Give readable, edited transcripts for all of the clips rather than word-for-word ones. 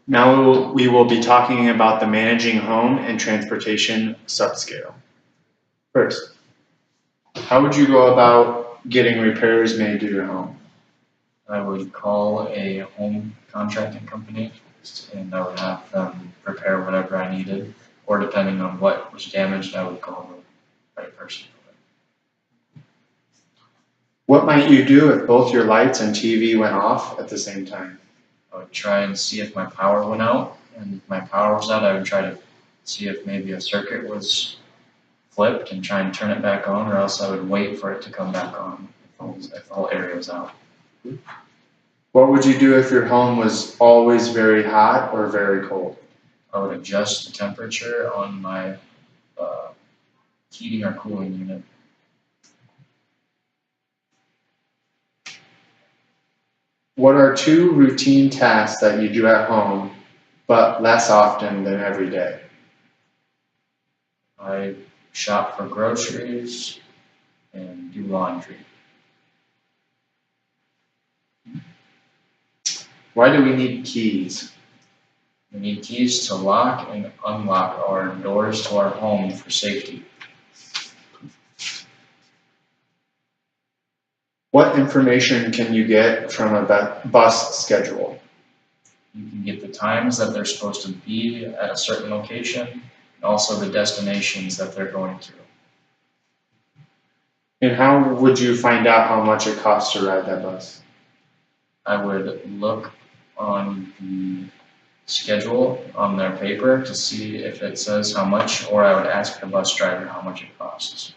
Now we will be talking about the managing home and transportation subscale. First, how would you go about getting repairs made to your home? I would call a home contracting company and I would have them repair whatever I needed, or depending on what was damaged, I would call the right person for it. What might you do if both your lights and TV went off at the same time? I would try and see if my power went out, and if my power was out, I would try to see if maybe a circuit was flipped and try and turn it back on, or else I would wait for it to come back on if the whole area was out. What would you do if your home was always very hot or very cold? I would adjust the temperature on my heating or cooling unit. What are two routine tasks that you do at home, but less often than every day? I shop for groceries and do laundry. Why do we need keys? We need keys to lock and unlock our doors to our home for safety. What information can you get from a bus schedule? You can get the times that they're supposed to be at a certain location, and also the destinations that they're going to. And how would you find out how much it costs to ride that bus? I would look on the schedule on their paper to see if it says how much, or I would ask the bus driver how much it costs.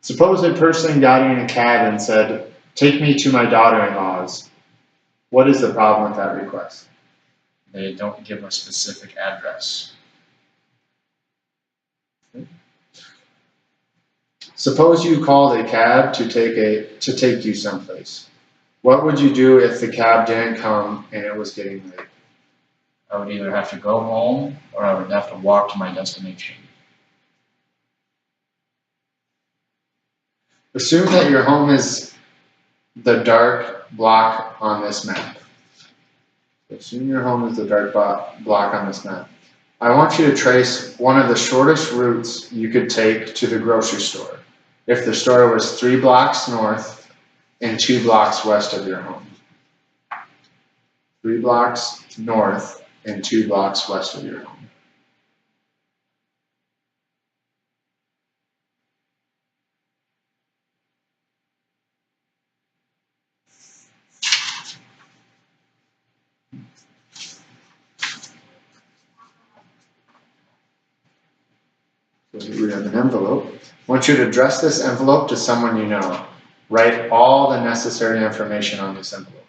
Suppose a person got in a cab and said, "Take me to my daughter-in-law's." What is the problem with that request? They don't give a specific address. Suppose you called a cab to take you someplace. What would you do if the cab didn't come and it was getting late? I would either have to go home or I would have to walk to my destination. Assume that your home is the dark block on this map. Assume your home is the dark block on this map. I want you to trace one of the shortest routes you could take to the grocery store if the store was 3 blocks north and 2 blocks west of your home. 3 blocks north and 2 blocks west of your home. So we have an envelope. I want you to address this envelope to someone you know. Write all the necessary information on this envelope.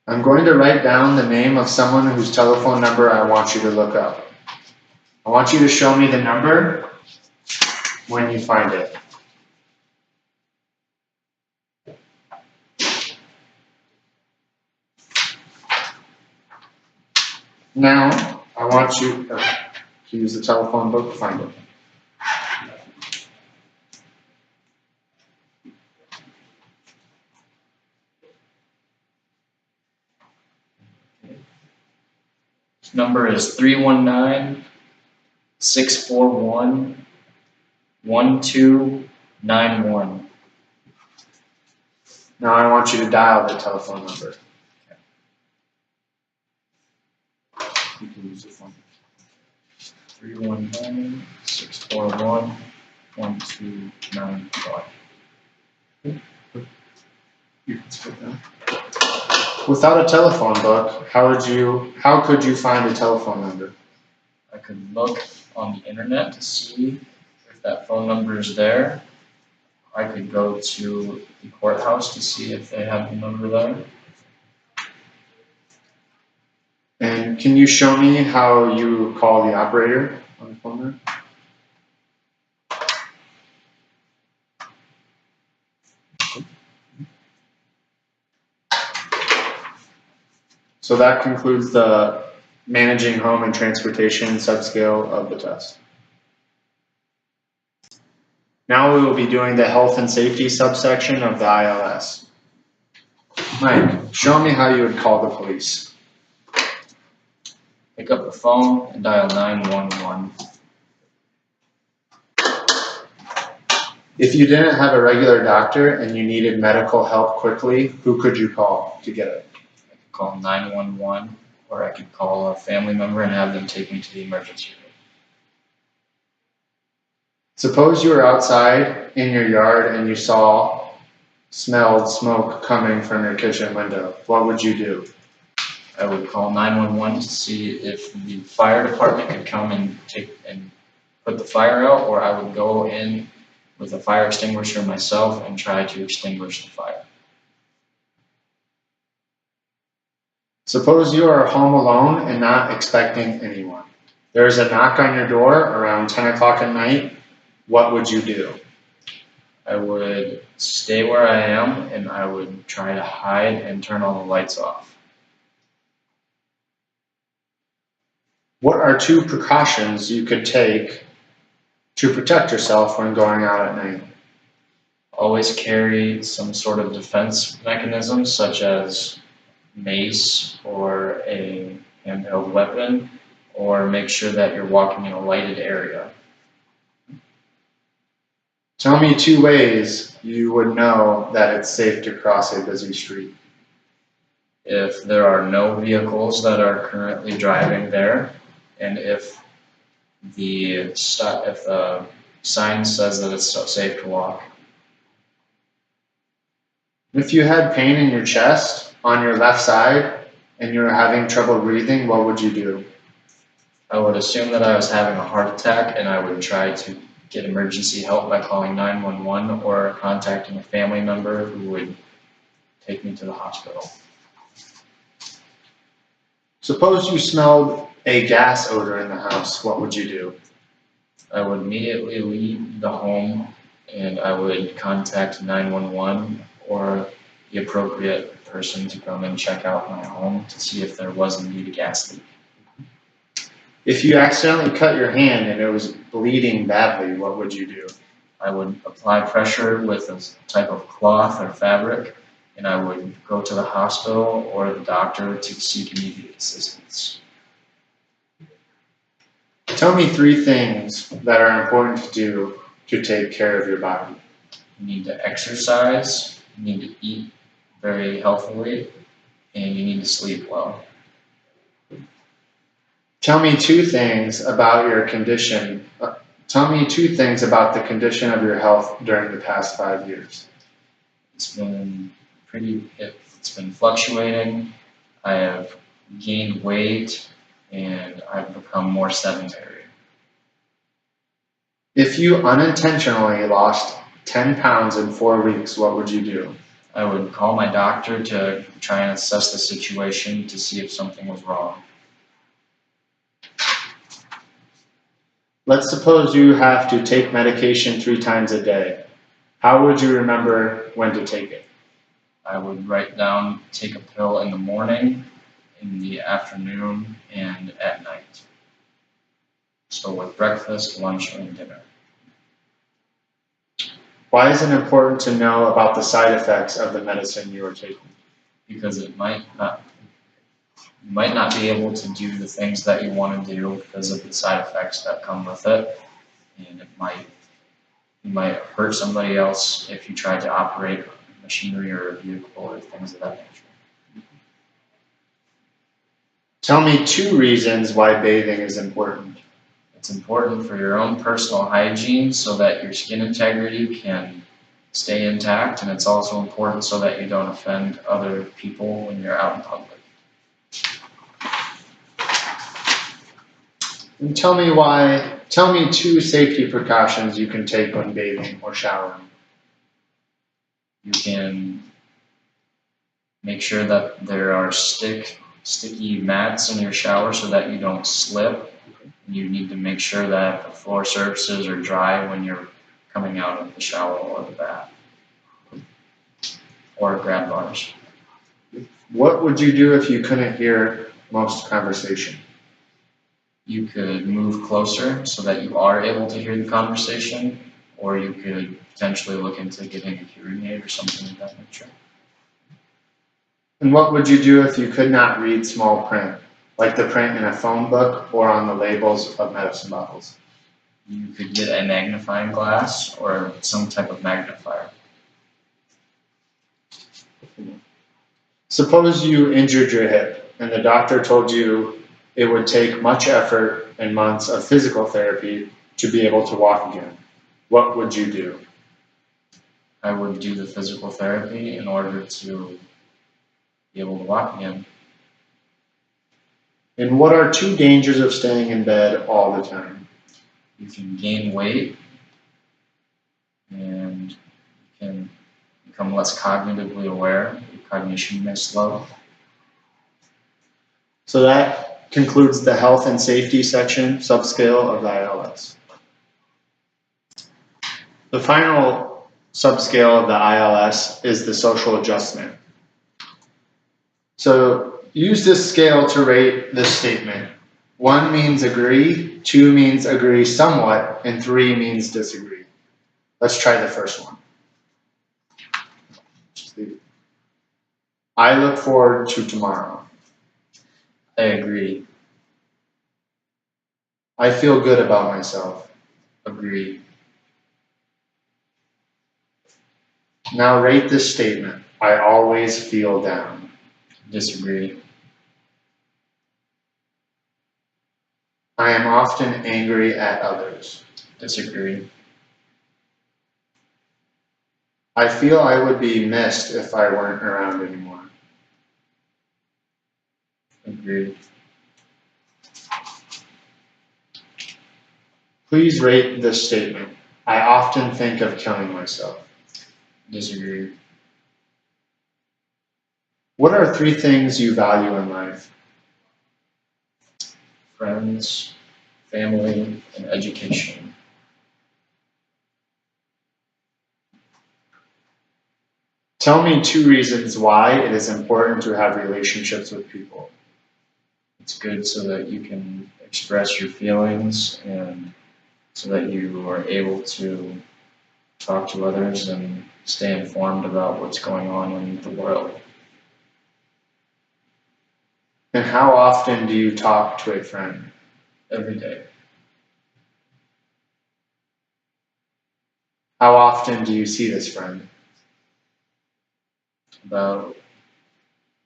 I'm going to write down the name of someone whose telephone number I want you to look up. I want you to show me the number when you find it. Now, I want you to use the telephone book to find it. This number is 319-641-1291. Now I want you to dial the telephone number. You can use the phone. 319-641-1291. You can split that. Without a telephone book, how could you find a telephone number? I could look on the internet to see if that phone number is there. I could go to the courthouse to see if they have the number there. And can you show me how you call the operator on the phone there? So that concludes the managing home and transportation subscale of the test. Now we will be doing the health and safety subsection of the ILS. Mike, show me how you would call the police. Pick up the phone and dial 911. If you didn't have a regular doctor and you needed medical help quickly, who could you call to get it? I could call 911, or I could call a family member and have them take me to the emergency room. Suppose you were outside in your yard and you smelled smoke coming from your kitchen window. What would you do? I would call 911 to see if the fire department could come and put the fire out, or I would go in with a fire extinguisher myself and try to extinguish the fire. Suppose you are home alone and not expecting anyone. There is a knock on your door around 10 o'clock at night. What would you do? I would stay where I am and I would try to hide and turn all the lights off. What are 2 precautions you could take to protect yourself when going out at night? Always carry some sort of defense mechanism, such as mace or a handheld weapon, or make sure that you're walking in a lighted area. Tell me 2 ways you would know that it's safe to cross a busy street. If there are no vehicles that are currently driving there, and if the sign says that it's safe to walk. If you had pain in your chest on your left side and you were having trouble breathing, what would you do? I would assume that I was having a heart attack and I would try to get emergency help by calling 911 or contacting a family member who would take me to the hospital. Suppose you smelled a gas odor in the house, what would you do? I would immediately leave the home and I would contact 911 or the appropriate person to come and check out my home to see if there was indeed a gas leak. If you accidentally cut your hand and it was bleeding badly, what would you do? I would apply pressure with a type of cloth or fabric, and I would go to the hospital or the doctor to seek immediate assistance. Tell me 3 things that are important to do to take care of your body. You need to exercise, you need to eat very healthily, and you need to sleep well. Tell me 2 things about your condition. Tell me 2 things about the condition of your health during the past 5 years. It's been fluctuating. I have gained weight and I've become more sedentary. If you unintentionally lost 10 pounds in 4 weeks, what would you do? I would call my doctor to try and assess the situation to see if something was wrong. Let's suppose you have to take medication 3 times a day. How would you remember when to take it? I would write down, take a pill in the morning, in the afternoon, and at night. So with breakfast, lunch, and dinner. Why is it important to know about the side effects of the medicine you are taking? Because you might not be able to do the things that you want to do because of the side effects that come with it, and you might hurt somebody else if you try to operate machinery or a vehicle or things of that nature. Tell me 2 reasons why bathing is important. It's important for your own personal hygiene so that your skin integrity can stay intact, and it's also important so that you don't offend other people when you're out in public. And tell me 2 safety precautions you can take when bathing or showering. You can make sure that there are sticky mats in your shower so that you don't slip. You need to make sure that the floor surfaces are dry when you're coming out of the shower or the bath. Or grab bars. What would you do if you couldn't hear most conversation? You could move closer so that you are able to hear the conversation, or you could potentially look into getting a hearing aid or something of that nature. And what would you do if you could not read small print, like the print in a phone book or on the labels of medicine bottles? You could get a magnifying glass or some type of magnifier. Suppose you injured your hip and the doctor told you it would take much effort and months of physical therapy to be able to walk again. What would you do? I would do the physical therapy in order to be able to walk again. And what are 2 dangers of staying in bed all the time? You can gain weight and you can become less cognitively aware. Your cognition may slow. So that concludes the health and safety section subscale of the ILS. The final subscale of the ILS is the social adjustment. So use this scale to rate this statement. 1 means agree, 2 means agree somewhat, and 3 means disagree. Let's try the first one. I look forward to tomorrow. I agree. I feel good about myself. Agree. Now rate this statement. I always feel down. Disagree. I am often angry at others. Disagree. I feel I would be missed if I weren't around anymore. Agree. Please rate this statement. I often think of killing myself. Disagree. What are 3 things you value in life? Friends, family, and education. Tell me 2 reasons why it is important to have relationships with people. It's good so that you can express your feelings and so that you are able to talk to others and stay informed about what's going on in the world. And how often do you talk to a friend? Every day. How often do you see this friend? About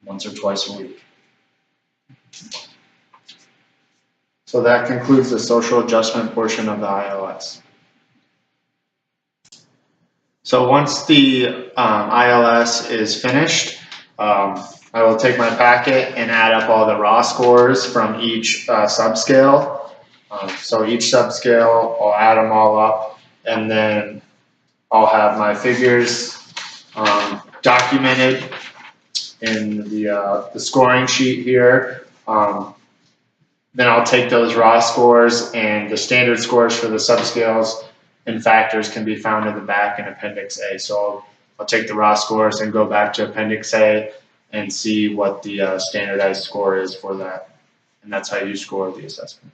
once or twice a week. So that concludes the social adjustment portion of the ILS. So once the ILS is finished, I will take my packet and add up all the raw scores from each subscale. So each subscale, I'll add them all up, and then I'll have my figures documented in the scoring sheet here. Then I'll take those raw scores and the standard scores for the subscales and factors can be found in the back in Appendix A. So I'll take the raw scores and go back to Appendix A and see what the standardized score is for that. And that's how you score the assessment.